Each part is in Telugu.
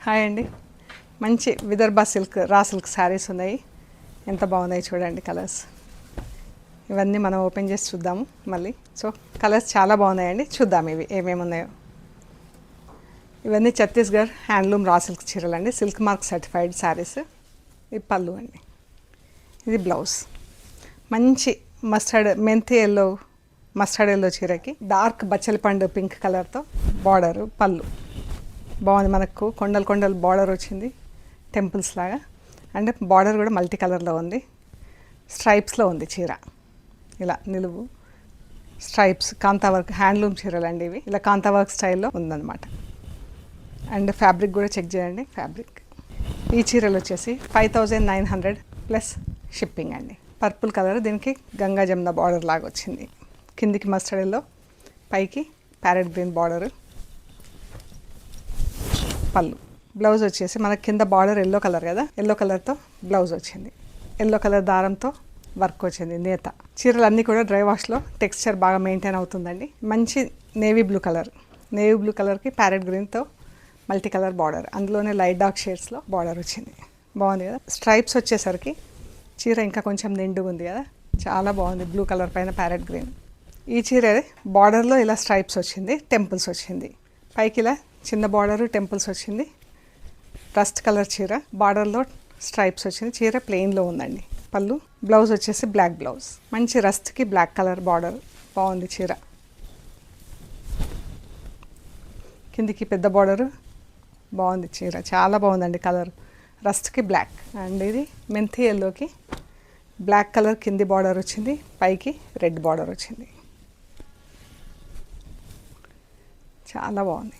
హాయ్ అండి, మంచి Vidarbha silk raw silk saris ఉన్నాయి. ఎంత బాగున్నాయి చూడండి కలర్స్. ఇవన్నీ మనం ఓపెన్ చేసి చూద్దాము మళ్ళీ. సో కలర్స్ చాలా బాగున్నాయండి, చూద్దాం ఇవి ఏమేమి ఉన్నాయో. ఇవన్నీ ఛత్తీస్గఢ్ హ్యాండ్లూమ్ రా సిల్క్ చీరలు అండి, సిల్క్ మార్క్ సర్టిఫైడ్ శారీస్. ఇది పళ్ళు అండి, ఇది బ్లౌజ్. మంచి మస్టర్డ్ మెంతి ఎల్లో, మస్టర్డ్ ఎల్లో చీరకి డార్క్ బచ్చలి పండు పింక్ కలర్తో బార్డరు, పళ్ళు బాగుంది. మనకు కొండలు కొండలు బార్డర్ వచ్చింది టెంపుల్స్ లాగా. అంటే బార్డర్ కూడా మల్టీ కలర్లో ఉంది, స్ట్రైప్స్లో ఉంది చీర. ఇలా నిలువు స్ట్రైప్స్, కాంతా వర్క్ హ్యాండ్లూమ్ చీరలు అండి ఇవి. ఇలా కాంతా వర్క్ స్టైల్లో ఉందన్నమాట. అండ్ ఫ్యాబ్రిక్ కూడా చెక్ చేయండి. ఫ్యాబ్రిక్ ఈ చీరలు వచ్చేసి 5900 ప్లస్ షిప్పింగ్ అండి. పర్పుల్ కలర్, దీనికి గంగా జమున బార్డర్ లాగా వచ్చింది. కిందికి మస్టర్డ్ ఎల్లో, పైకి ప్యారెట్ గ్రీన్ బార్డరు, పళ్ళు. బ్లౌజ్ వచ్చేసి మనకి కింద బార్డర్ ఎల్లో కలర్ కదా, ఎల్లో కలర్తో బ్లౌజ్ వచ్చింది. ఎల్లో కలర్ దారంతో వర్క్ వచ్చింది, నేత. చీరలు అన్నీ కూడా డ్రై వాష్లో టెక్స్చర్ బాగా మెయింటైన్ అవుతుందండి. మంచి navy blue colour, navy blue కలర్కి ప్యారెట్ గ్రీన్తో మల్టీ కలర్ బార్డర్, అందులోనే లైట్ డార్క్ షేడ్స్లో బార్డర్ వచ్చింది. బాగుంది కదా. స్ట్రైప్స్ వచ్చేసరికి చీర ఇంకా కొంచెం నిండుగా ఉంది కదా, చాలా బాగుంది. బ్లూ కలర్ పైన ప్యారెట్ గ్రీన్. ఈ చీర బార్డర్లో ఇలా స్ట్రైప్స్ వచ్చింది, టెంపుల్స్ వచ్చింది. పైకి ఇలా చిన్న బార్డరు, టెంపుల్స్ వచ్చింది. రస్ట్ కలర్ చీర, బార్డర్లో స్ట్రైప్స్ వచ్చింది. చీర ప్లెయిన్లో ఉందండి. పళ్ళు. బ్లౌజ్ వచ్చేసి బ్లాక్ బ్లౌజ్, మంచి రస్ట్కి బ్లాక్ కలర్ బార్డర్. బాగుంది చీర. కిందికి పెద్ద బార్డరు, బాగుంది చీర, చాలా బాగుందండి కలర్. రస్ట్కి బ్లాక్. అండ్ ఇది మెంతి ఎల్లోకి బ్లాక్ కలర్ కింది బార్డర్ వచ్చింది, పైకి రెడ్ బార్డర్ వచ్చింది. చాలా బాగుంది.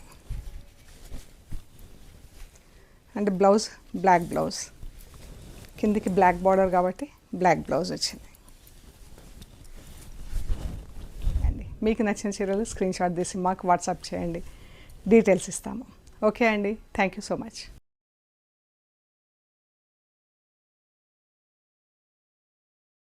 అండ్ బ్లౌజ్ బ్లాక్ బ్లౌజ్, కిందికి బ్లాక్ బార్డర్ కాబట్టి బ్లాక్ బ్లౌజ్ వచ్చింది అండి. మీకు నచ్చిన చీరలు స్క్రీన్ షాట్ తీసి మాకు వాట్సాప్ చేయండి, డీటెయిల్స్ ఇస్తాము. ఓకే అండి, థ్యాంక్ యూ సో మచ్.